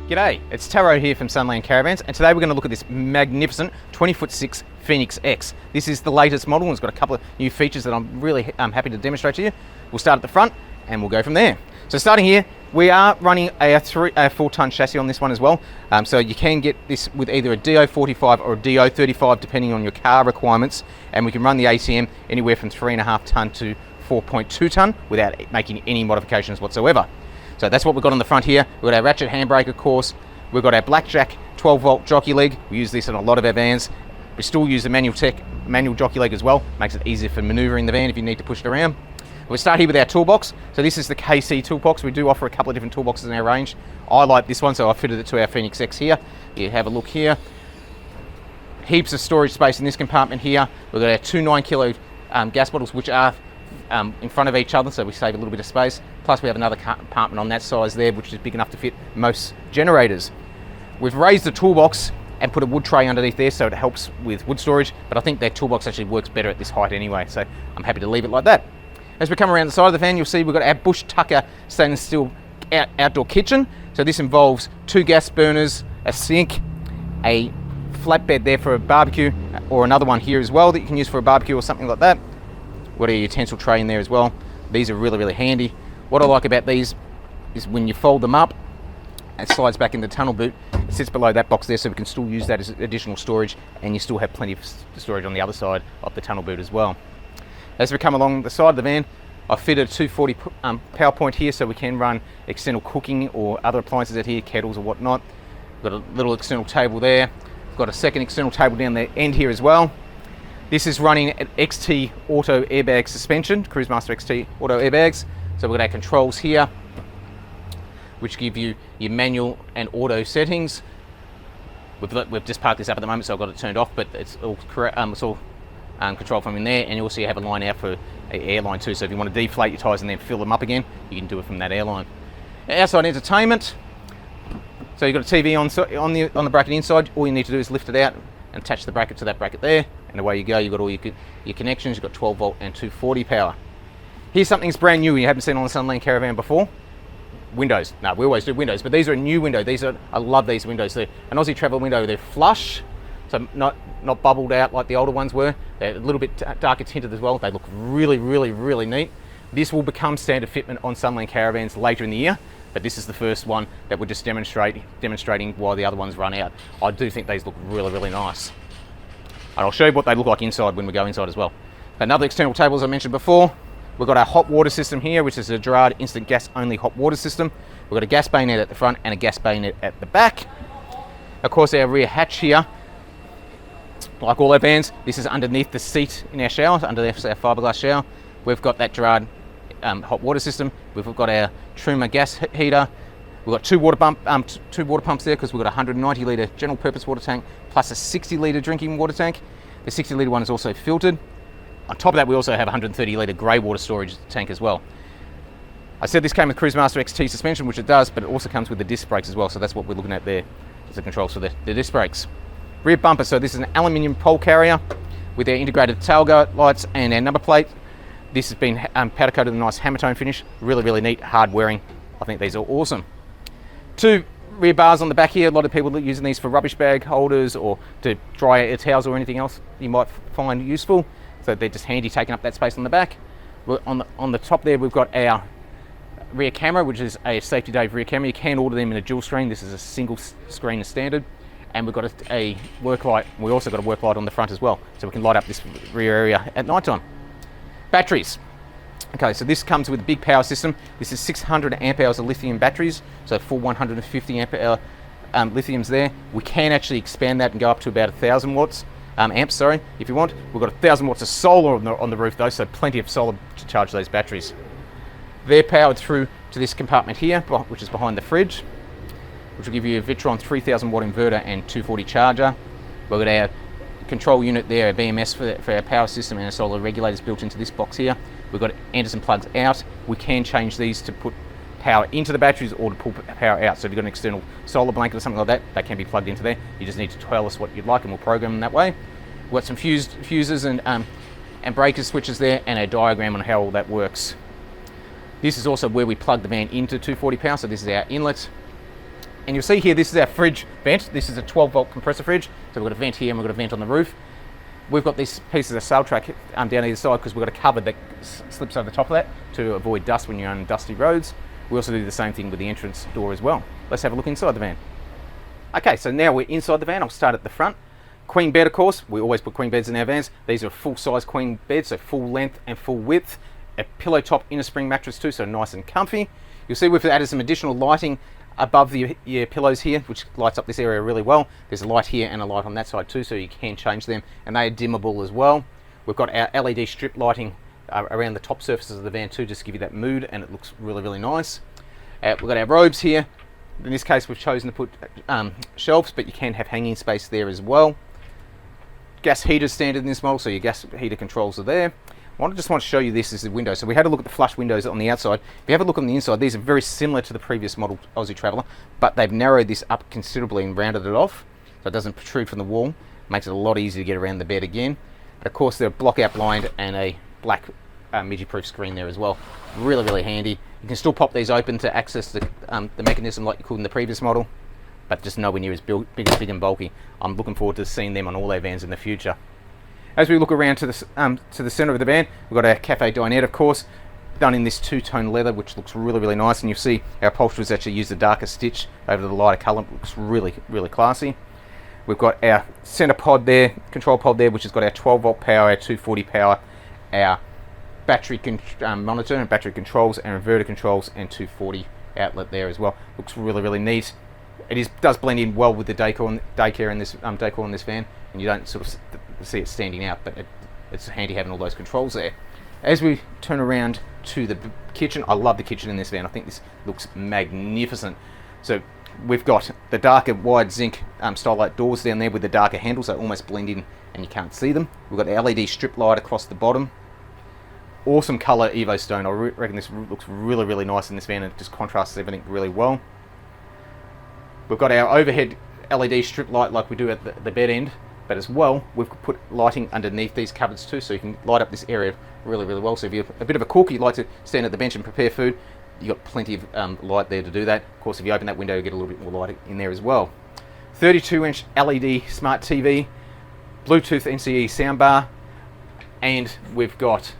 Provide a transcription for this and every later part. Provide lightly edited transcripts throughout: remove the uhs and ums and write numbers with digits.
G'day, it's Taro here from Sunland Caravans, and today we're going to look at this magnificent 20'6" Phoenix X. This is the latest model and it's got a couple of new features that I'm really happy to demonstrate to you. We'll start at the front and we'll go from there. So starting here, we are running a 4-ton chassis on this one as well. So you can get this with either a DO45 or a DO35 depending on your car requirements, and we can run the ACM anywhere from 3.5 ton to 4.2 ton without making any modifications whatsoever. So that's what we've got on the front here. We've got our ratchet handbrake, of course. We've got our Blackjack 12-volt jockey leg. We use this in a lot of our vans. We still use the manual jockey leg as well. Makes it easier for manoeuvring the van if you need to push it around. We'll start here with our toolbox. So this is the KC toolbox. We do offer a couple of different toolboxes in our range. I like this one, so I fitted it to our Phoenix X here. You have a look here. Heaps of storage space in this compartment here. We've got our two 9-kilo gas bottles, which are in front of each other, so we save a little bit of space. Plus we have another compartment on that size there, which is big enough to fit most generators. We've raised the toolbox and put a wood tray underneath there, so it helps with wood storage, but I think that toolbox actually works better at this height anyway, so I'm happy to leave it like that. As we come around the side of the van, you'll see we've got our Bush Tucker stainless steel outdoor kitchen. So this involves 2 gas burners, a sink, a flatbed there for a barbecue, or another one here as well that you can use for a barbecue or something like that. We've got a utensil tray in there as well. These are really handy. What I like about these is when you fold them up, it slides back in the tunnel boot. It sits below that box there, so we can still use that as additional storage, and you still have plenty of storage on the other side of the tunnel boot as well. As we come along the side of the van, I fitted a 240 power point here, so we can run external cooking or other appliances out here, kettles or whatnot. We've got a little external table there. We've got a second external table down the end here as well. This is running an XT auto airbag suspension, Cruisemaster XT auto airbags. So we've got our controls here, which give you your manual and auto settings. We've just parked this up at the moment, so I've got it turned off, but it's all correct. It's all controlled from in there, and you also have a line out for an airline too. So if you want to deflate your tyres and then fill them up again, you can do it from that airline. Outside entertainment. So you've got a TV on the bracket inside. All you need to do is lift it out and attach the bracket to that bracket there, and away you go. You've got all your connections. You've got 12 volt and 240 power. Here's something that's brand new you haven't seen on the Sunland Caravan before. Windows. No, we always do windows, but these are a new window. I love these windows. They're an Aussie Travel window. They're flush, so not bubbled out like the older ones were. They're a little bit darker tinted as well. They look really neat. This will become standard fitment on Sunland Caravans later in the year, but this is the first one that we're just demonstrating while the other ones run out. I do think these look really nice. And I'll show you what they look like inside when we go inside as well. Another external table, as I mentioned before. We've got our hot water system here, which is a Gerard instant gas only hot water system. We've got a gas bayonet at the front and a gas bayonet at the back. Of course, our rear hatch here, like all our vans, this is underneath the seat in our shower, underneath our fiberglass shower. We've got that Gerard hot water system. We've got our Truma gas heater. We've got two water pumps there because we've got a 190 litre general purpose water tank plus a 60 litre drinking water tank. The 60 litre one is also filtered. On top of that, we also have a 130 litre grey water storage tank as well. I said this came with Cruisemaster XT suspension, which it does, but it also comes with the disc brakes as well, so that's what we're looking at there, is the controls for the disc brakes. Rear bumper, so this is an aluminium pole carrier with our integrated tailgate lights and our number plate. This has been powder coated with a nice hammer tone finish, really neat, hard wearing. I think these are awesome. 2 rear bars on the back here. A lot of people are using these for rubbish bag holders or to dry your towels or anything else you might find useful. So they're just handy, taking up that space on the back. On the top there, we've got our rear camera, which is a Safety Dave rear camera. You can order them in a dual screen. This is a single screen as standard. And we've got a work light. We also got a work light on the front as well, so we can light up this rear area at night time. Batteries. Okay, so this comes with a big power system. This is 600 amp hours of lithium batteries, so full 150 amp hour lithiums there. We can actually expand that and go up to about 1,000 watts. Amps, if you want. We've got 1,000 watts of solar on the roof though, so plenty of solar to charge those batteries. They're powered through to this compartment here, which is behind the fridge, which will give you a Victron 3000 watt inverter and 240 charger. We've got our control unit there, a BMS for our power system, and our solar regulators built into this box here. We've got Anderson plugs out. We can change these to put power into the batteries or to pull power out. So if you've got an external solar blanket or something like that, they can be plugged into there. You just need to tell us what you'd like and we'll program them that way. We've got some fuses and breaker switches there and a diagram on how all that works. This is also where we plug the van into 240 power, so this is our inlet. And you'll see here, this is our fridge vent. This is a 12 volt compressor fridge. So we've got a vent here and we've got a vent on the roof. We've got these pieces of sail track down either side because we've got a cover that slips over the top of that to avoid dust when you're on dusty roads. We also do the same thing with the entrance door as well. Let's have a look inside the van. Okay, so now we're inside the van. I'll start at the front. Queen bed, of course. We always put queen beds in our vans. These are full-size queen beds, so full length and full width. A pillow top inner spring mattress too, so nice and comfy. You'll see we've added some additional lighting above your pillows here, which lights up this area really well. There's a light here and a light on that side too, so you can change them, and they are dimmable as well. We've got our LED strip lighting around the top surfaces of the van too, just to give you that mood, and it looks really, really nice. We've got our robes here. In this case, we've chosen to put shelves, but you can have hanging space there as well. Gas heater standard in this model, so your gas heater controls are there. I just want to show you this is the window. So we had a look at the flush windows on the outside. If you have a look on the inside, these are very similar to the previous model Aussie Traveller, but they've narrowed this up considerably and rounded it off, so it doesn't protrude from the wall. Makes it a lot easier to get around the bed again. But of course, they're block out blind and a black midget-proof screen there as well. Really, really handy. You can still pop these open to access the mechanism like you could in the previous model, but just nowhere near as big and bulky. I'm looking forward to seeing them on all our vans in the future. As we look around to the center of the van, we've got our cafe dinette, of course, done in this two-tone leather, which looks really, really nice. And you'll see our upholsterers actually use the darker stitch over the lighter color. It looks really, really classy. We've got our center pod there, control pod there, which has got our 12 volt power, our 240 power, our battery monitor and battery controls, our inverter controls, and 240 outlet there as well. Looks really, really neat. It does blend in well with the decor in this van, and you don't sort of see it standing out, but it's handy having all those controls there. As we turn around to the kitchen, I love the kitchen in this van. I think this looks magnificent. So we've got the darker wide zinc Starlight doors down there with the darker handles, so almost blend in and you can't see them. We've got the LED strip light across the bottom. Awesome colour Evo Stone. I reckon this looks really, really nice in this van, and it just contrasts everything really well. We've got our overhead LED strip light like we do at the bed end, but as well, we've put lighting underneath these cupboards too, so you can light up this area really, really well. So if you're a bit of a cook, you like to stand at the bench and prepare food, you've got plenty of light there to do that. Of course, if you open that window, you get a little bit more light in there as well. 32-inch LED smart TV, Bluetooth NCE soundbar, and we've got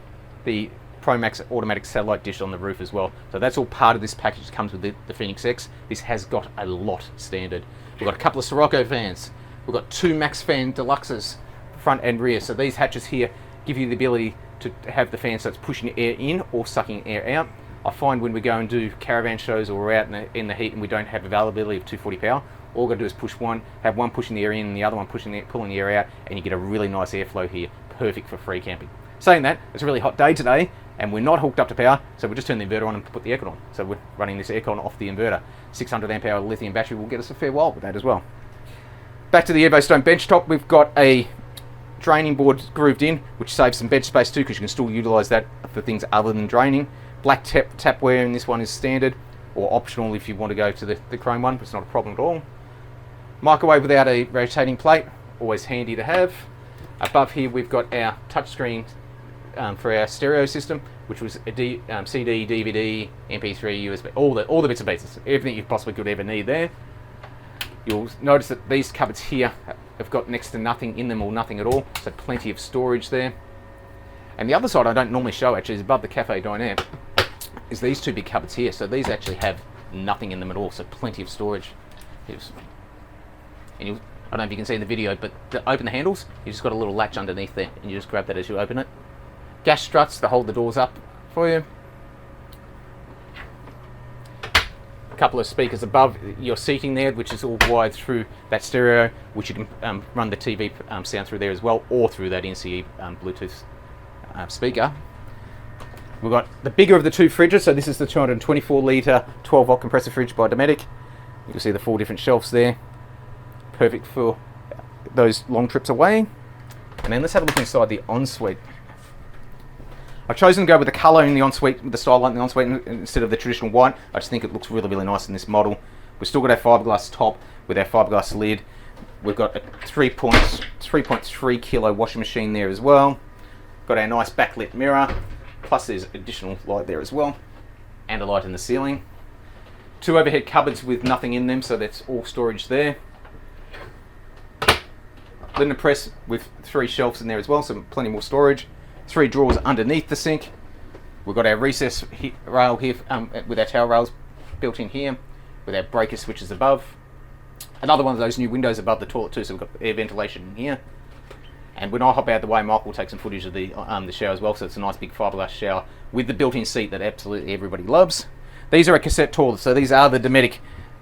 the Pro Max automatic satellite dish on the roof as well. So that's all part of this package that comes with the Phoenix X. This has got a lot standard. We've got a couple of Sirocco fans. We've got two Max Fan Deluxes, front and rear. So these hatches here give you the ability to have the fan so it's pushing air in or sucking air out. I find when we go and do caravan shows or we're out in the heat and we don't have availability of 240 power, all we've got to do is push one, have one pushing the air in and the other one pulling the air out, and you get a really nice airflow here. Perfect for free camping. Saying that, it's a really hot day today and we're not hooked up to power, so we'll just turn the inverter on and put the aircon on. So we're running this aircon off the inverter. 600 amp hour lithium battery will get us a fair while with that as well. Back to the Evo Stone benchtop, we've got a draining board grooved in, which saves some bed space too, because you can still utilise that for things other than draining. Black tapware in this one is standard, or optional if you want to go to the chrome one, but it's not a problem at all. Microwave without a rotating plate, always handy to have. Above here we've got our touchscreen for our stereo system, which was a CD, DVD, MP3, USB, all the bits and pieces, everything you possibly could ever need there. You'll notice that these cupboards here have got next to nothing in them or nothing at all, so plenty of storage there. And the other side I don't normally show actually is above the cafe dinette, is these two big cupboards here. So these actually have nothing in them at all, so plenty of storage. And I don't know if you can see in the video, but to open the handles, you just got a little latch underneath there, and you just grab that as you open it. Gas struts to hold the doors up for you. Couple of speakers above your seating there, which is all wired through that stereo, which you can run the TV sound through there as well, or through that NCE Bluetooth speaker. We've got the bigger of the two fridges, so this is the 224 litre 12 volt compressor fridge by Dometic. You can see the 4 different shelves there, perfect for those long trips away. And then let's have a look inside the ensuite. I've chosen to go with the colour in the ensuite, with the style light in the ensuite instead of the traditional white. I just think it looks really, really nice in this model. We've still got our fiberglass top with our fiberglass lid. We've got a 3.3 kilo washing machine there as well. Got our nice backlit mirror, plus there's additional light there as well, and a light in the ceiling. 2 overhead cupboards with nothing in them, so that's all storage there. Linen press with 3 shelves in there as well, so plenty more storage. 3 drawers underneath the sink. We've got our recess rail here with our towel rails built in here, with our breaker switches above. Another one of those new windows above the toilet too, so we've got air ventilation in here. And when I hop out of the way, Michael will take some footage of the shower as well, so it's a nice big fiberglass shower with the built-in seat that absolutely everybody loves. These are a cassette toilet, so these are the Dometic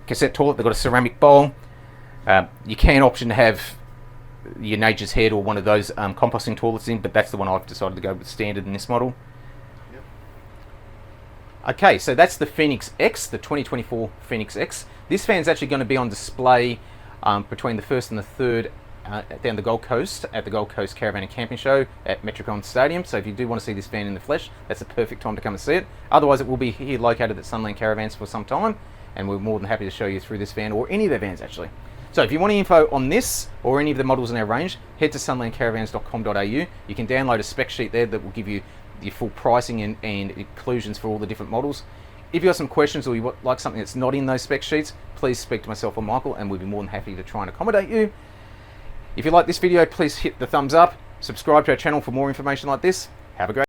cassette toilet. They've got a ceramic bowl. You can option to have your Nature's Head or one of those composting toilets in, but that's the one I've decided to go with standard in this model. Yep. Okay, so that's the Phoenix X, the 2024 Phoenix X. This fan's actually going to be on display between the 1st and the 3rd down the Gold Coast at the Gold Coast Caravan and Camping Show at Metricon Stadium. So if you do want to see this fan in the flesh, that's the perfect time to come and see it. Otherwise, it will be here located at Sunland Caravans for some time, and we're more than happy to show you through this van, or any of their vans actually. So if you want any info on this or any of the models in our range, head to sunlandcaravans.com.au. You can download a spec sheet there that will give you the full pricing and inclusions for all the different models. If you have some questions or you would like something that's not in those spec sheets, please speak to myself or Michael, and we'll be more than happy to try and accommodate you. If you like this video, please hit the thumbs up, subscribe to our channel for more information like this. Have a great